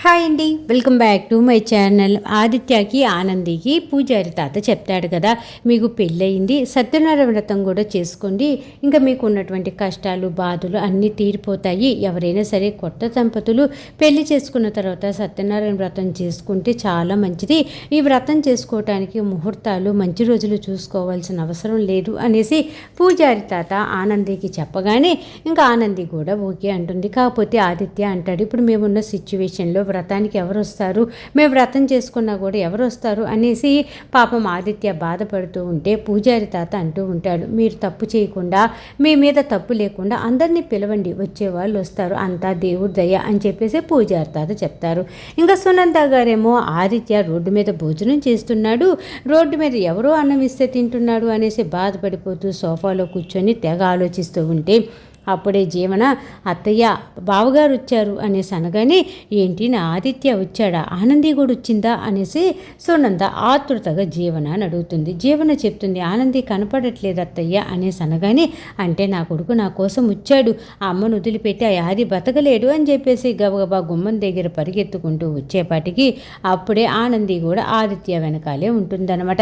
Hi అండి, welcome back to my channel. ఆదిత్యకి ఆనందికి పూజారి తాత చెప్తాడు కదా, మీకు పెళ్ళయింది, సత్యనారాయణ వ్రతం కూడా చేసుకోండి, ఇంకా మీకు ఉన్నటువంటి కష్టాలు బాధలు అన్నీ తీరిపోతాయి. ఎవరైనా సరే కొత్త దంపతులు పెళ్లి చేసుకున్న తర్వాత సత్యనారాయణ వ్రతం చేసుకుంటే చాలా మంచిది. ఈ వ్రతం చేసుకోవటానికి ముహూర్తాలు మంచి రోజులు చూసుకోవాల్సిన అవసరం లేదు అనేసి పూజారి తాత ఆనందికి చెప్పగానే ఇంకా ఆనంది కూడా ఓకే అంటుంది. కాకపోతే ఆదిత్య అంటాడు, ఇప్పుడు మేమున్న సిచ్యువేషన్లో వ్రతానికి ఎవరు వస్తారు, మేము వ్రతం చేసుకున్నా కూడా ఎవరు వస్తారు అనేసి పాపం ఆదిత్య బాధపడుతూ ఉంటే పూజారి తాత అంటూ ఉంటాడు, మీరు తప్పు చేయకుండా మీ మీద తప్పు లేకుండా అందరినీ పిలవండి, వచ్చేవాళ్ళు వస్తారు, అంతా దేవుడి దయ అని చెప్పేసి పూజారి తాత చెప్తారు. ఇంకా సునంద గారేమో ఆదిత్య రోడ్డు మీద భోజనం చేస్తున్నాడు, రోడ్డు మీద ఎవరో అన్నం ఇస్తే తింటున్నాడు అనేసి బాధపడిపోతూ సోఫాలో కూర్చొని తెగ ఆలోచిస్తూ ఉంటే అప్పుడే జీవన అత్తయ్య బావగారు వచ్చారు అనేసి అనగానే ఏంటి నా ఆదిత్య వచ్చాడా, ఆనంది కూడా వచ్చిందా అనేసి సునంద ఆతృతగా జీవన అని అడుగుతుంది. జీవన చెప్తుంది, ఆనంది కనపడట్లేదు అత్తయ్య అనేసి అనగానే అంటే నా కొడుకు నా కోసం వచ్చాడు, ఆ అమ్మను వదిలిపెట్టి ఆ ఆది బతకలేడు అని చెప్పేసి గబగబా గుమ్మం దగ్గర పరిగెత్తుకుంటూ వచ్చేపాటికి అప్పుడే ఆనంది కూడా ఆదిత్య వెనకాలే ఉంటుందన్నమాట.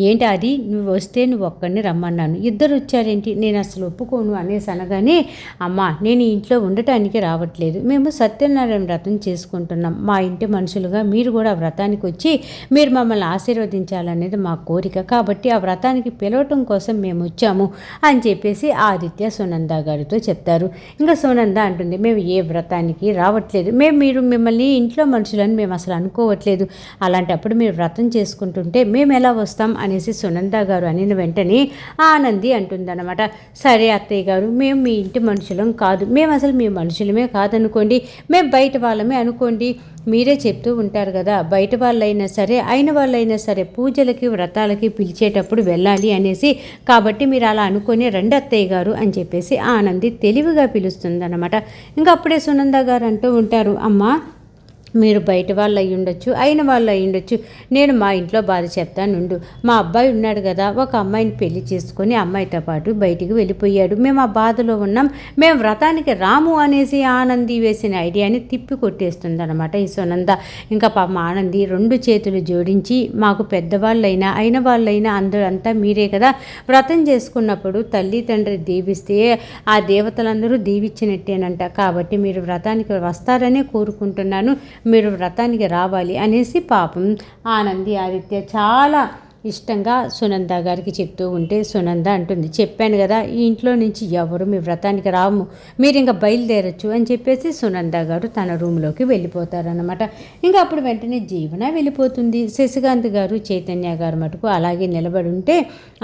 ఏంటి అది, నువ్వు వస్తే నువ్వు ఒక్కడిని రమ్మన్నాను, ఇద్దరు వచ్చారేంటి, నేను అసలు ఒప్పుకోను అనేసి అనగానే అమ్మా నేను ఈ ఇంట్లో ఉండటానికి రావట్లేదు, మేము సత్యనారాయణ వ్రతం చేసుకుంటున్నాం, మా ఇంటి మనుషులుగా మీరు కూడా ఆ వ్రతానికి వచ్చి మీరు మమ్మల్ని ఆశీర్వదించాలనేది మా కోరిక, కాబట్టి ఆ వ్రతానికి పిలవటం కోసం మేము వచ్చాము అని చెప్పేసి ఆదిత్య సునంద గారితో చెప్తారు. ఇంకా సునంద అంటుంది, మేము ఏ వ్రతానికి రావట్లేదు, మీరు మిమ్మల్ని ఇంట్లో మనుషులని మేము అసలు అనుకోవట్లేదు, అలాంటప్పుడు మీరు వ్రతం చేసుకుంటుంటే మేము ఎలా వస్తాం అనేసి సునంద గారు అనిన వెంటనే ఆనంది అంటుందన్నమాట. సరే అత్తయ్య గారు, మేము మీ ఇంటి మనుషులం కాదు, మేము అసలు మీ మనుషులమే కాదనుకోండి, మేము బయట వాళ్ళమే అనుకోండి, మీరే చెప్తూ ఉంటారు కదా బయట వాళ్ళైనా సరే అయిన వాళ్ళైనా సరే పూజలకి వ్రతాలకి పిలిచేటప్పుడు వెళ్ళాలి అనేసి, కాబట్టి మీరు అలా అనుకుని రండి అత్తయ్య గారు అని చెప్పేసి ఆనంది తెలివిగా పిలుస్తుందన్నమాట. ఇంకా అప్పుడే సునంద గారు అంటూ ఉంటారు, అమ్మ మీరు బయట వాళ్ళు అయ్యి ఉండొచ్చు, అయిన వాళ్ళు అయ్యి ఉండొచ్చు, నేను మా ఇంట్లో బాధ చెప్తానుండు, మా అబ్బాయి ఉన్నాడు కదా, ఒక అమ్మాయిని పెళ్లి చేసుకొని అమ్మాయితో పాటు బయటికి వెళ్ళిపోయాడు, మేము ఆ బాధలో ఉన్నాం, మేము వ్రతానికి రాము అనేసి ఆనంది వేసిన ఐడియాని తిప్పి కొట్టేస్తుంది అనమాట ఈ సునంద. ఇంకా పాపం ఆనంది రెండు చేతులు జోడించి, మాకు పెద్దవాళ్ళైనా అయిన వాళ్ళైనా అందరూ అంతా మీరే కదా, వ్రతం చేసుకున్నప్పుడు తల్లి తండ్రి దీవిస్తే ఆ దేవతలందరూ దీవించినట్టేనంట, కాబట్టి మీరు వ్రతానికి వస్తారనే కోరుకుంటున్నాను, మీరు వ్రతానికి రావాలి అనేసి పాపం ఆనంది ఆదిత్య చాలా ఇష్టంగా సునంద గారికి చెప్తూ ఉంటే సునంద అంటుంది, చెప్పాను కదా ఈ ఇంట్లో నుంచి ఎవరు మీ వ్రతానికి రాము, మీరు ఇంకా బయలుదేరచ్చు అని చెప్పేసి సునంద గారు తన రూమ్లోకి వెళ్ళిపోతారనమాట. ఇంకా అప్పుడు వెంటనే జీవన వెళ్ళిపోతుంది. శశికాంత్ గారు చైతన్య గారు మటుకు అలాగే నిలబడి ఉంటే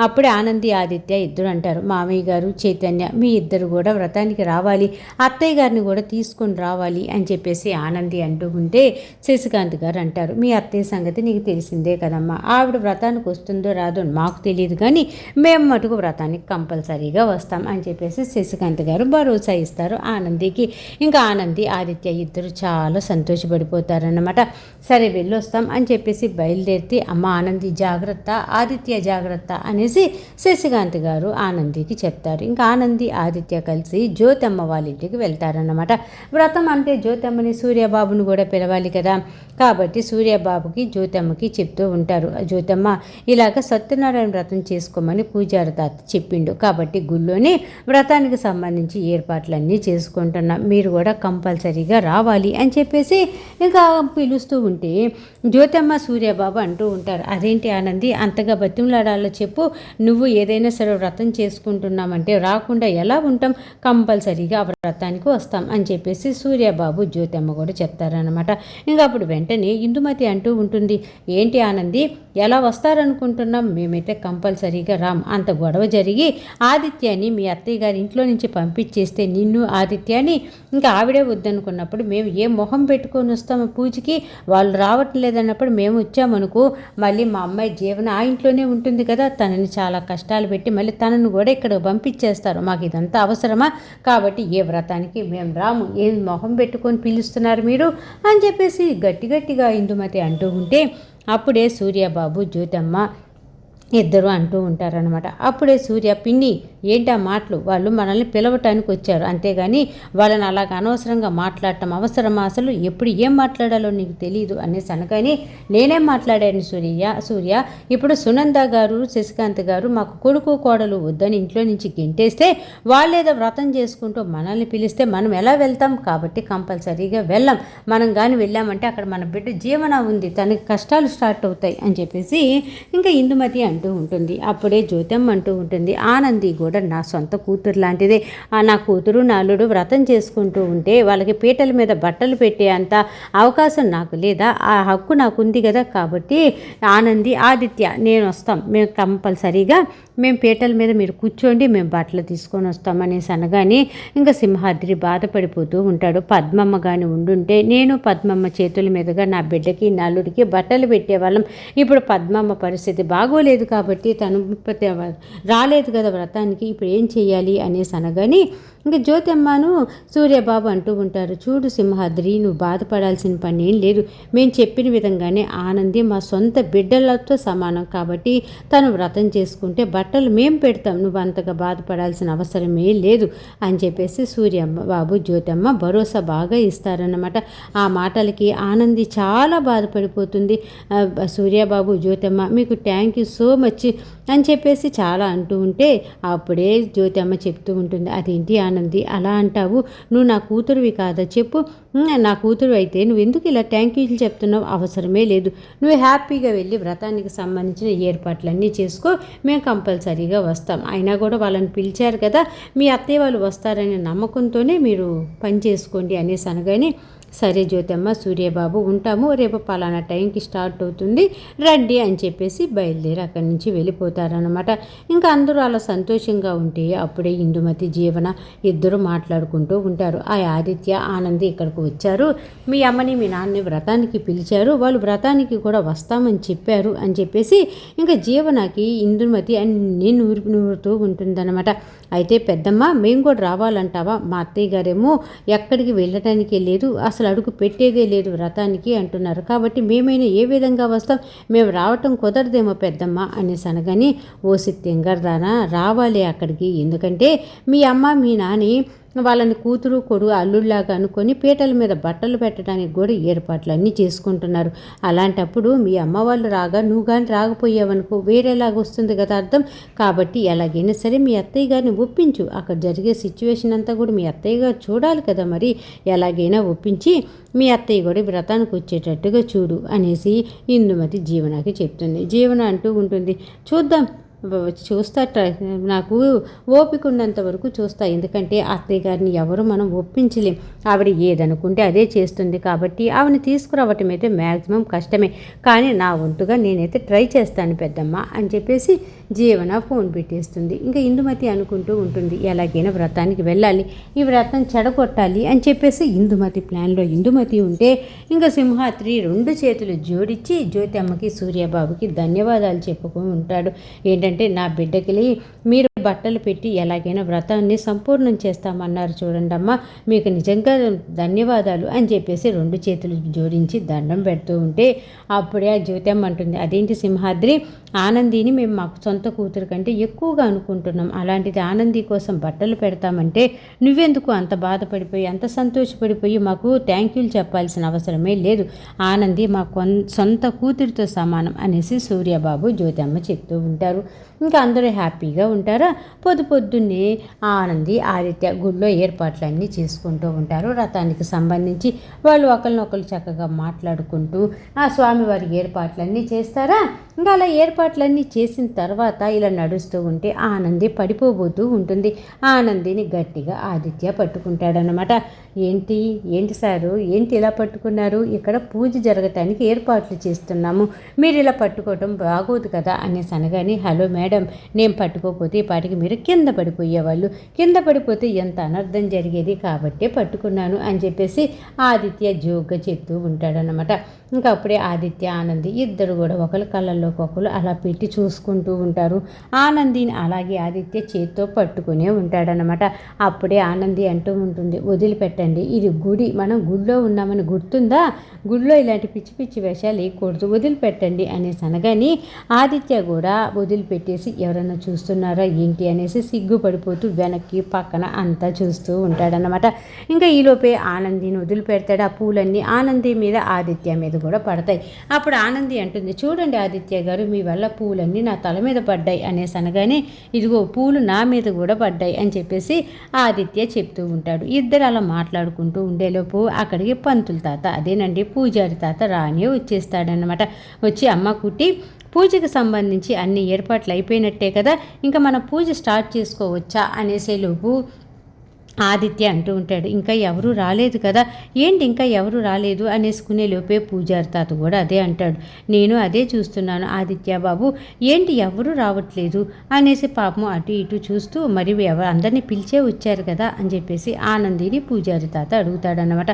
అప్పుడే ఆనంది ఆదిత్య ఇద్దరు అంటారు, మామయ్య గారు చైతన్య మీ ఇద్దరు కూడా వ్రతానికి రావాలి, అత్తయ్య గారిని కూడా తీసుకొని రావాలి అని చెప్పేసి ఆనంది అంటూ ఉంటే శశికాంత్ గారు అంటారు, మీ అత్తయ్య సంగతి నీకు తెలిసిందే కదమ్మా, ఆవిడ వ్రతానికి వస్తుందో రాదో మాకు తెలియదు, కానీ మేము మటుకు వ్రతానికి కంపల్సరీగా వస్తాం అని చెప్పేసి శశికాంత్ గారు భరోసా ఇస్తారు ఆనందికి. ఇంకా ఆనంది ఆదిత్య ఇద్దరు చాలా సంతోషపడిపోతారన్నమాట. సరే వెళ్ళొస్తాం అని చెప్పేసి బయలుదేరితే అమ్మ ఆనంది జాగ్రత్త, ఆదిత్య జాగ్రత్త అనేసి శశికాంత్ గారు ఆనందికి చెప్తారు. ఇంకా ఆనంది ఆదిత్య కలిసి జ్యోతమ్మ వాళ్ళ ఇంటికి వెళ్తారన్నమాట. వ్రతం అంటే జ్యోతమ్మని సూర్యబాబుని కూడా పిలవాలి కదా, కాబట్టి సూర్యబాబుకి జ్యోతమ్మకి చెప్తూ ఉంటారు, జ్యోతమ్మ ఇలాగ సత్యనారాయణ వ్రతం చేసుకోమని పూజారి తాత చెప్పిండు, కాబట్టి గుళ్ళోనే వ్రతానికి సంబంధించి ఏర్పాట్లన్నీ చేసుకుంటున్నాం, మీరు కూడా కంపల్సరీగా రావాలి అని చెప్పేసి ఇంకా పిలుస్తూ ఉంటే జ్యోతమ్మ సూర్యబాబు అంటూ ఉంటారు, అదేంటి ఆనంది అంతగా బతిమలాడాలో చెప్పు, నువ్వు ఏదైనా సరే వ్రతం చేసుకుంటున్నామంటే రాకుండా ఎలా ఉంటాం, కంపల్సరీగా ఆ వ్రతానికి వస్తాం అని చెప్పేసి సూర్యబాబు జ్యోతమ్మ కూడా చెప్తారనమాట. ఇంకా అప్పుడు వెంటనే ఇందుమతి అంటూ ఉంటుంది, ఏంటి ఆనంది ఎలా వస్తారనుకుంటున్నాం, మేమైతే కంపల్సరీగా రామ్, అంత గొడవ జరిగి ఆదిత్యాన్ని మీ అత్తయ్య గారి ఇంట్లో నుంచి పంపించేస్తే నిన్ను ఆదిత్యాన్ని ఇంకా ఆవిడే వద్దనుకున్నప్పుడు మేము ఏ మొహం పెట్టుకొని వస్తాము పూజకి, వాళ్ళు రావట్లేదన్నప్పుడు మేము వచ్చామనుకో మళ్ళీ మా అమ్మాయి జీవన ఆ ఇంట్లోనే ఉంటుంది కదా, తనని చాలా కష్టాలు పెట్టి మళ్ళీ తనను కూడా ఇక్కడ పంపించేస్తారు, మాకు ఇదంతా అవసరమా, కాబట్టి ఏ వ్రతానికి మేము రాము, ఏం మొహం పెట్టుకొని పిలుస్తున్నారు మీరు అని చెప్పేసి గట్టిగా ఇందుమతి అంటూ ఉంటే అప్పుడే సూర్యబాబు జ్యోతమ్మ ఇద్దరు అంటూ ఉంటారనమాట. అప్పుడే సూర్య, పిన్ని ఏంటి ఆ మాటలు, వాళ్ళు మనల్ని పిలవటానికి వచ్చారు అంతేగాని వాళ్ళని అలాగ అనవసరంగా మాట్లాడటం అవసరమా, అసలు ఎప్పుడు ఏం మాట్లాడాలో నీకు తెలియదు అనేసి అనగానే, నేనేం మాట్లాడాను సూర్య, ఇప్పుడు సునంద గారు శశికాంత్ గారు మాకు కొడుకు కోడలు వద్దని ఇంట్లో నుంచి గెంటేస్తే వాళ్ళేదో వ్రతం చేసుకుంటూ మనల్ని పిలిస్తే మనం ఎలా వెళ్తాం, కాబట్టి కంపల్సరీగా వెళ్ళాం. మనం కానీ వెళ్ళామంటే అక్కడ మన బిడ్డ జీవన ఉంది, తనకి కష్టాలు స్టార్ట్ అవుతాయి అని చెప్పేసి ఇంకా ఇందుమతి అంటూ ఉంటుంది. అప్పుడే జ్యోతమ్మ అంటూ ఉంటుంది, ఆనంది కూడా నా సొంత కూతురు లాంటిదే. నా కూతురు నా అల్లుడు వ్రతం చేసుకుంటూ ఉంటే వాళ్ళకి పీటల మీద బట్టలు పెట్టే అంత అవకాశం నాకు లేదా, ఆ హక్కు నాకు ఉంది కదా, కాబట్టి ఆనంది ఆదిత్య నేను వస్తాం, మేము కంపల్సరీగా మేము పీటల మీద మీరు కూర్చోండి, మేము బట్టలు తీసుకొని వస్తామనేసి అనగానే ఇంకా సింహాద్రి బాధపడిపోతూ ఉంటాడు. పద్మమ్మ కానీ ఉండుంటే నేను పద్మమ్మ చేతుల మీదుగా నా బిడ్డకి నల్లుడికి బట్టలు పెట్టేవాళ్ళం. ఇప్పుడు పద్మమ్మ పరిస్థితి బాగోలేదు కాబట్టి తను రాలేదు కదా వ్రతానికి, ఇప్పుడు ఏం చెయ్యాలి అనేసి అనగాని ఇంకా జ్యోతమ్మను సూర్యబాబు అంటూ ఉంటారు, చూడు సింహాద్రి, నువ్వు బాధపడాల్సిన పని ఏం లేదు, మేము చెప్పిన విధంగానే ఆనంది మా సొంత బిడ్డలతో సమానం, కాబట్టి తను వ్రతం చేసుకుంటే బట్టలు మేము పెడతాం, నువ్వు అంతగా బాధపడాల్సిన అవసరమే లేదు అని చెప్పేసి సూర్యబాబు జ్యోతమ్మ భరోసా బాగా ఇస్తారన్నమాట. ఆ మాటలకి ఆనంది చాలా బాధపడిపోతుంది. సూర్యబాబు జ్యోతమ్మ మీకు థ్యాంక్ యూ సో మచ్ అని చెప్పేసి చాలా అంటూ ఉంటే అప్పుడే జ్యోతమ్మ చెప్తూ ఉంటుంది, అదేంటి ఆనంది అలా అంటావు, నువ్వు నా కూతురువి కాదా చెప్పు, నా కూతురు అయితే నువ్వు ఎందుకు ఇలా థ్యాంక్ యూలు చెప్తున్నావు, అవసరమే లేదు, నువ్వు హ్యాపీగా వెళ్ళి వ్రతానికి సంబంధించిన ఏర్పాట్లన్నీ చేసుకో, మేము కంపల్సరీగా వస్తాం, అయినా కూడా వాళ్ళని పిలిచారు కదా, మీ అత్తయ్య వాళ్ళు వస్తారనే నమ్మకంతోనే మీరు పని చేసుకోండి అనేసి అనగానే, సరే జ్యోతమ్మ సూర్యబాబు ఉంటాము, రేపు పలానా టైంకి స్టార్ట్ అవుతుంది రండి అని చెప్పేసి బయలుదేరి అక్కడి నుంచి వెళ్ళిపోతారనమాట. ఇంకా అందరూ అలా సంతోషంగా ఉంటే అప్పుడే ఇందుమతి జీవన ఇద్దరు మాట్లాడుకుంటూ ఉంటారు. ఆ ఆదిత్య ఆనంది ఇక్కడికి వచ్చారు, మీ అమ్మని మీ నాన్నని వ్రతానికి పిలిచారు, వాళ్ళు వ్రతానికి కూడా వస్తామని చెప్పారు అని చెప్పేసి ఇంకా జీవనకి ఇందుమతి అన్నీ నూరుతూ ఉంటుందన్నమాట. అయితే పెద్దమ్మ మేము కూడా రావాలంటావా, మా అత్తయ్య గారేమో ఎక్కడికి వెళ్ళటానికే లేదు, అసలు అడుగు పెట్టేదే లేదు వ్రతానికి అంటున్నారు, కాబట్టి మేమైనా ఏ విధంగా వస్తాం, మేము రావటం కుదరదేమో పెద్దమ్మ అనేసి అనగాని, ఓసి తెంగరదానా రావాలి అక్కడికి, ఎందుకంటే మీ అమ్మ మీ నాని వాళ్ళని కూతురు కొడుకు అల్లుళ్ళలాగా అనుకొని పీటల మీద బట్టలు పెట్టడానికి కూడా ఏర్పాట్లు అన్నీ చేసుకుంటున్నారు. అలాంటప్పుడు మీ అమ్మ వాళ్ళు రాగా నువ్వు కానీ రాకపోయావనుకో వేరేలాగా వస్తుంది కదా అర్థం, కాబట్టి ఎలాగైనా సరే మీ అత్తయ్య గారిని ఒప్పించు, అక్కడ జరిగే సిచ్యువేషన్ అంతా కూడా మీ అత్తయ్య గారు చూడాలి కదా, మరి ఎలాగైనా ఒప్పించి మీ అత్తయ్య కూడా వ్రతానికి వచ్చేటట్టుగా చూడు అనేసి ఇందుమతి జీవనకి చెప్తుంది. జీవన అంటూ ఉంటుంది, చూద్దాం చూస్తా, నాకు ఓపిక ఉన్నంత వరకు చూస్తా, ఎందుకంటే అత్తయ్య గారిని ఎవరు మనం ఒప్పించలేం, ఆవిడ ఏదనుకుంటే అదే చేస్తుంది, కాబట్టి ఆవిడని తీసుకురావటం అయితే మ్యాక్సిమం కష్టమే, కానీ నా వంతుగా నేనైతే ట్రై చేస్తాను పెద్దమ్మ అని చెప్పేసి జీవన ఫోన్ పెట్టేస్తుంది. ఇంకా ఇందుమతి అనుకుంటూ ఉంటుంది, ఎలాగైనా వ్రతానికి వెళ్ళాలి, ఈ వ్రతం చెడగొట్టాలి అని చెప్పేసి ఇందుమతి ప్లాన్లో ఇందుమతి ఉంటే ఇంకా సింహాద్రి రెండు చేతులు జోడించి జ్యోతమ్మకి సూర్యబాబుకి ధన్యవాదాలు చెప్పుకొని ఉంటాడు. ఏంటంటే నా బిడ్డకి మీరు బట్టలు పెట్టి ఎలాగైనా వ్రతాన్ని సంపూర్ణం చేస్తామన్నారు చూడండి అమ్మ, మీకు నిజంగా ధన్యవాదాలు అని చెప్పేసి రెండు చేతులు జోడించి దండం పెడుతూ ఉంటే అప్పుడే ఆ జ్యోతమ్మ అంటుంది, అదేంటి సింహాద్రి, ఆనందిని మేము మాకు సొంత కూతురు కంటే ఎక్కువగా అనుకుంటున్నాం, అలాంటిది ఆనంది కోసం బట్టలు పెడతామంటే నువ్వెందుకు అంత బాధపడిపోయి అంత సంతోషపడిపోయి మాకు థ్యాంక్ యూలు చెప్పాల్సిన అవసరమే లేదు, ఆనంది మా సొంత కూతురితో సమానం అనేసి సూర్యబాబు జ్యోతమ్మ చెప్తూ ఉంటారు. ఇంకా అందరూ హ్యాపీగా ఉంటారా. పొద్దున్నే ఆనంది ఆదిత్య గుడిలో ఏర్పాట్లన్నీ చేసుకుంటూ ఉంటారు. రథానికి సంబంధించి వాళ్ళు ఒకరినొకరు చక్కగా మాట్లాడుకుంటూ ఆ స్వామివారి ఏర్పాట్లన్నీ చేస్తారా. ఇంకా అలా ఏర్పాట్లన్నీ చేసిన తర్వాత ఇలా నడుస్తూ ఉంటే ఆనంది పడిపోబోతూ ఉంటుంది. ఆనందిని గట్టిగా ఆదిత్య పట్టుకుంటాడనమాట. ఏంటి సారు, ఏంటి ఇలా పట్టుకున్నారు, ఇక్కడ పూజ జరగటానికి ఏర్పాట్లు చేస్తున్నాము, మీరు ఇలా పట్టుకోవటం బాగోదు కదా అనేసి అనగానే, హలో మేడం, నేను పట్టుకోకపోతే పాటికి మీరు కింద పడిపోయేవాళ్ళు. కింద పడిపోతే ఎంత అనర్థం జరిగేది, కాబట్టే పట్టుకున్నాను అని చెప్పేసి ఆదిత్య జోక్గా చెప్తూ ఉంటాడనమాట. ఇంకా అప్పుడే ఆదిత్య ఆనంది ఇద్దరు కూడా ఒకరి కళ్ళల్లోకి ఒకరు అలా పెట్టి చూసుకుంటూ ఉంటారు. ఆనందిని అలాగే ఆదిత్య చేత్తో పట్టుకునే ఉంటాడనమాట. అప్పుడే ఆనంది అంటూ ఉంటుంది, వదిలిపెట్టండి, ఇది గుడి, మనం గుడిలో ఉన్నామని గుర్తుందా, గుడిలో ఇలాంటి పిచ్చి పిచ్చి వేషాలు వేయకూడదు, వదిలిపెట్టండి అనేసి అనగాని ఆదిత్య కూడా వదిలిపెట్టేసి ఎవరైనా చూస్తున్నారా ఏంటి అనేసి సిగ్గుపడిపోతూ వెనక్కి పక్కన అంతా చూస్తూ ఉంటాడనమాట. ఇంకా ఈలోపే ఆనందిని వదిలిపెడతాడు. ఆ పూలన్నీ ఆనంది మీద ఆదిత్య మీద కూడా పడతాయి. అప్పుడు ఆనంది అంటుంది, చూడండి ఆదిత్య గారు, మీ వల్ల పూలన్నీ నా తల మీద పడ్డాయి అనేసి అనగానే ఇదిగో పూలు నా మీద కూడా పడ్డాయి అని చెప్పేసి ఆదిత్య చెప్తూ ఉంటాడు. ఇద్దరు అలా మాట్లాడుకుంటూ ఉండేలోపు అక్కడికి పంతుల తాత, అదేనండి పూజారి తాత రానే వచ్చేస్తాడనమాట. వచ్చి అమ్మ కుట్టి, పూజకు సంబంధించి అన్ని ఏర్పాట్లు అయిపోయినట్టే కదా, ఇంకా మన పూజ స్టార్ట్ చేసుకోవచ్చా అనేసేలోపు ఆదిత్య అంటూ ఉంటాడు, ఇంకా ఎవరు రాలేదు కదా, ఏంటి ఇంకా ఎవరు రాలేదు అనేసుకునే లోపే పూజారి తాత కూడా అదే అంటాడు, నేను అదే చూస్తున్నాను ఆదిత్య బాబు, ఏంటి ఎవరు రావట్లేదు అనేసి పాపం అటు ఇటు చూస్తూ మరి అందరినీ పిలిచే వచ్చారు కదా అని చెప్పేసి ఆనందిని పూజారి తాత అడుగుతాడనమాట.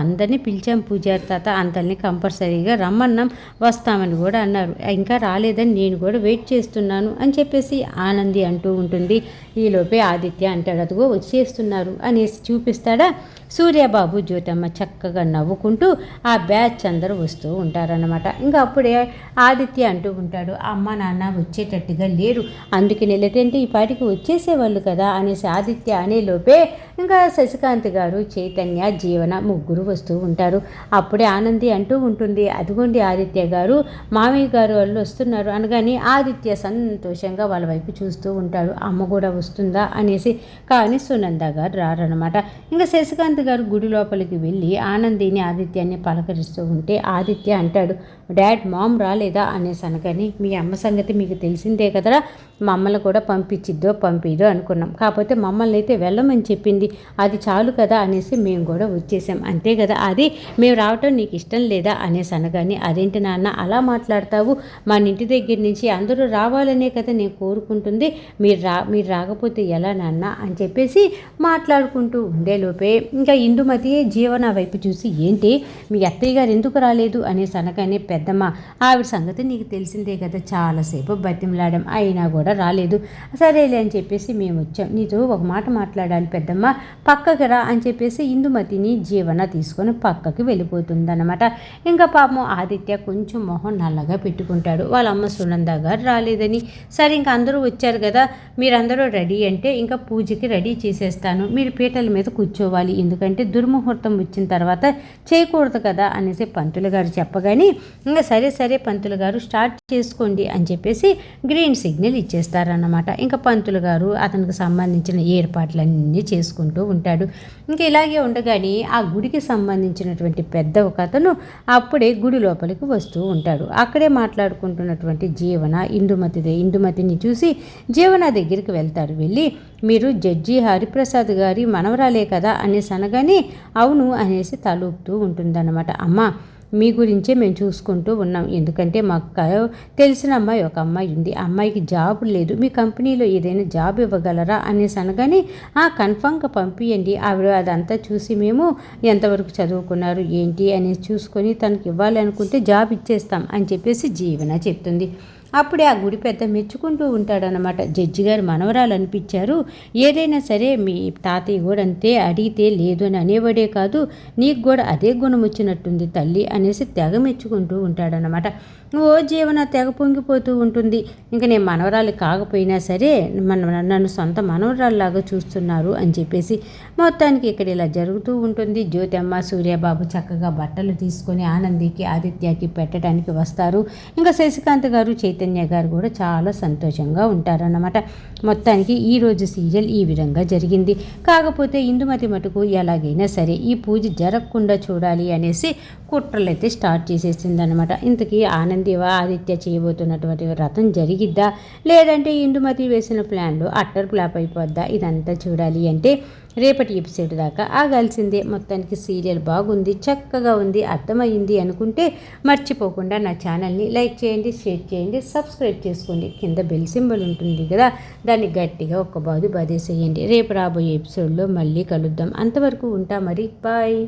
అందరినీ పిలిచాం పూజారి తాత, అంతల్ని కంపల్సరీగా రమ్మన్నాం, వస్తామని కూడా అన్నారు, ఇంకా రాలేదని నేను కూడా వెయిట్ చేస్తున్నాను అని చెప్పేసి ఆనంది అంటూ ఉంటుంది. ఈలోపే ఆదిత్య అంటాడు, అదిగో వచ్చేస్తున్నారు అనేసి చూపిస్తాడా. సూర్యబాబు జ్యోతమ్మ చక్కగా నవ్వుకుంటూ ఆ బ్యాచ్ అందరూ వస్తూ ఉంటారన్నమాట. ఇంకా అప్పుడే ఆదిత్య అంటూ ఉంటాడు, అమ్మ నాన్న వచ్చేటట్టుగా లేరు, అందుకని లేదంటే ఈ పాటికి వచ్చేసేవాళ్ళు కదా అనేసి ఆదిత్య అనేలోపే ఇంకా శశికాంత్ గారు, చైతన్య, జీవన ముగ్గురు వస్తూ ఉంటారు. అప్పుడే ఆనంది అంటూ ఉంటుంది, అదిగోండి ఆదిత్య గారు, మామయ్య గారు వాళ్ళు వస్తున్నారు అనగానే ఆదిత్య సంతోషంగా వాళ్ళ వైపు చూస్తూ ఉంటాడు, అమ్మ కూడా వస్తుందా అనేసి. కానీ సునంద గారు రారనమాట. ఇంకా శశికాంత్ గారు గుడి లోపలికి వెళ్ళి ఆనందిని ఆదిత్యాన్ని పలకరిస్తూ ఉంటే ఆదిత్య అంటాడు, డాడ్ మామ్ రాలేదా అనేసి అనగాని, మీ అమ్మ సంగతి మీకు తెలిసిందే కదరా, మమ్మల్ని కూడా పంపిదో అనుకున్నాం, కాకపోతే మమ్మల్ని అయితే వెళ్ళమని చెప్పింది, అది చాలు కదా అనేసి మేము కూడా వచ్చేసాం, అంతే కదా, అది మేము రావటం నీకు ఇష్టం లేదా అనేసి అనగాని, అదేంటి నాన్న అలా మాట్లాడతావు, మన ఇంటి దగ్గర నుంచి అందరూ రావాలనే కదా నేను కోరుకుంటుంది, మీరు రాకపోతే ఎలా నాన్న అని చెప్పేసి మాట్లాడుకుంటూ ఉండేలోపే ఇంకా ఇందుమతి జీవన వైపు చూసి, ఏంటి మీ అత్తయ్య గారు ఎందుకు రాలేదు అనేసి అనగానే, పెద్దమ్మ ఆవిడ సంగతి నీకు తెలిసిందే కదా, చాలాసేపు బతిమలాడాం అయినా కూడా రాలేదు, సరేలే అని చెప్పేసి మేము వచ్చాం, నీతో ఒక మాట మాట్లాడాలి పెద్దమ్మ, పక్కకి రా అని చెప్పేసి ఇందుమతిని జీవన తీసుకొని పక్కకి వెళ్ళిపోతుందన్నమాట. ఇంకా పాపం ఆదిత్య కొంచెం మొహం నల్లగా పెట్టుకుంటాడు, వాళ్ళ అమ్మ సునంద గారు రాలేదని. సరే ఇంకా అందరూ వచ్చారు కదా, మీరందరూ రెడీ అంటే ఇంకా పూజకి రెడీ చేసేస్తాను, మీరు పీటల మీద కూర్చోవాలి, ఎందుకంటే దుర్ముహూర్తం వచ్చిన తర్వాత చేయకూడదు కదా అనేసి పంతులు గారు చెప్పగానే, ఇంకా సరే పంతులు గారు స్టార్ట్ చేసుకోండి అని చెప్పేసి గ్రీన్ సిగ్నల్ ఇచ్చేస్తారన్నమాట. ఇంకా పంతులు గారు అతనికి సంబంధించిన ఏర్పాట్లన్నీ చేసుకుంటూ ఉంటాడు. ఇంకా ఇలాగే ఉండగానే ఆ గుడికి సంబంధించినటువంటి పెద్ద ఒక అతను అప్పుడే గుడి లోపలికి వస్తూ ఉంటాడు. అక్కడే మాట్లాడుకుంటున్నటువంటి జీవన ఇందుమతిని చూసి జీవన దగ్గరికి వెళ్తాడు. వెళ్ళి, మీరు జడ్జి హరిప్రసాద్ గారి మనవరాలే కదా అనేసి అనగానే, అవును అనేసి తలూపుతూ ఉంటుందన్నమాట. అమ్మ మీ గురించే మేము చూసుకుంటూ ఉన్నాం, ఎందుకంటే మాకు తెలిసిన అమ్మాయి ఒక అమ్మాయి ఉంది, ఆ అమ్మాయికి జాబ్ లేదు, మీ కంపెనీలో ఏదైనా జాబ్ ఇవ్వగలరా అనేసి అనగానే, కన్ఫామ్గా పంపించండి, ఆవిడ అదంతా చూసి మేము ఎంతవరకు చదువుకున్నారు ఏంటి అనేసి చూసుకొని తనకి ఇవ్వాలి అనుకుంటే జాబ్ ఇచ్చేస్తాం అని చెప్పేసి జీవన చెప్తుంది. అప్పుడే ఆ గుడి పెద్ద మెచ్చుకుంటూ ఉంటాడనమాట. జడ్జి గారు మనవరాలు అనిపించారు, ఏదైనా సరే మీ తాతయ్య కూడా అంతే, అడిగితే లేదు అని అనేవాడే కాదు, నీకు కూడా అదే గుణం వచ్చినట్టుంది తల్లి అనేసి తెగ మెచ్చుకుంటూ ఉంటాడనమాట. ఓ జీవన తెగ పొంగిపోతూ ఉంటుంది. ఇంకా నేను మనవరాలు కాకపోయినా సరే నన్ను సొంత మనవరాల్లాగా చూస్తున్నారు అని చెప్పేసి మొత్తానికి ఇక్కడ ఇలా జరుగుతూ ఉంటుంది. జ్యోతమ్మ, సూర్యబాబు చక్కగా బట్టలు తీసుకొని ఆనందికి, ఆదిత్యకి పెట్టడానికి వస్తారు. ఇంకా శశికాంత్ గారు, చైతన్య గారు కూడా చాలా సంతోషంగా ఉంటారన్నమాట. మొత్తానికి ఈరోజు సీరియల్ ఈ విధంగా జరిగింది. కాకపోతే ఇందుమతి మటుకు ఎలాగైనా సరే ఈ పూజ జరగకుండా చూడాలి అనేసి కుట్రలు అయితే స్టార్ట్ చేసేసిందనమాట. ఇంతకీ ఆనందివా ఆదిత్య చేయబోతున్నటువంటి వ్రతం జరిగిద్దా, లేదంటే ఇందుమతి వేసిన ప్లాన్లో అట్టర్ ఫ్లాప్ అయిపోద్దా, ఇదంతా చూడాలి అంటే రేపటి ఎపిసోడ్ దాకా ఆగాల్సిందే. మొత్తానికి సీరియల్ బాగుంది, చక్కగా ఉంది, అర్థమైంది అనుకుంటే మర్చిపోకుండా నా ఛానల్ని లైక్ చేయండి, షేర్ చేయండి, సబ్స్క్రైబ్ చేసుకోండి. కింద బెల్ సింబల్ ఉంటుంది కదా, దాన్ని గట్టిగా ఒక్క బాదు బాదేసేయండి. రేపు రాబోయే ఎపిసోడ్లో మళ్ళీ కలుద్దాం. అంతవరకు ఉంటా మరి, బాయ్.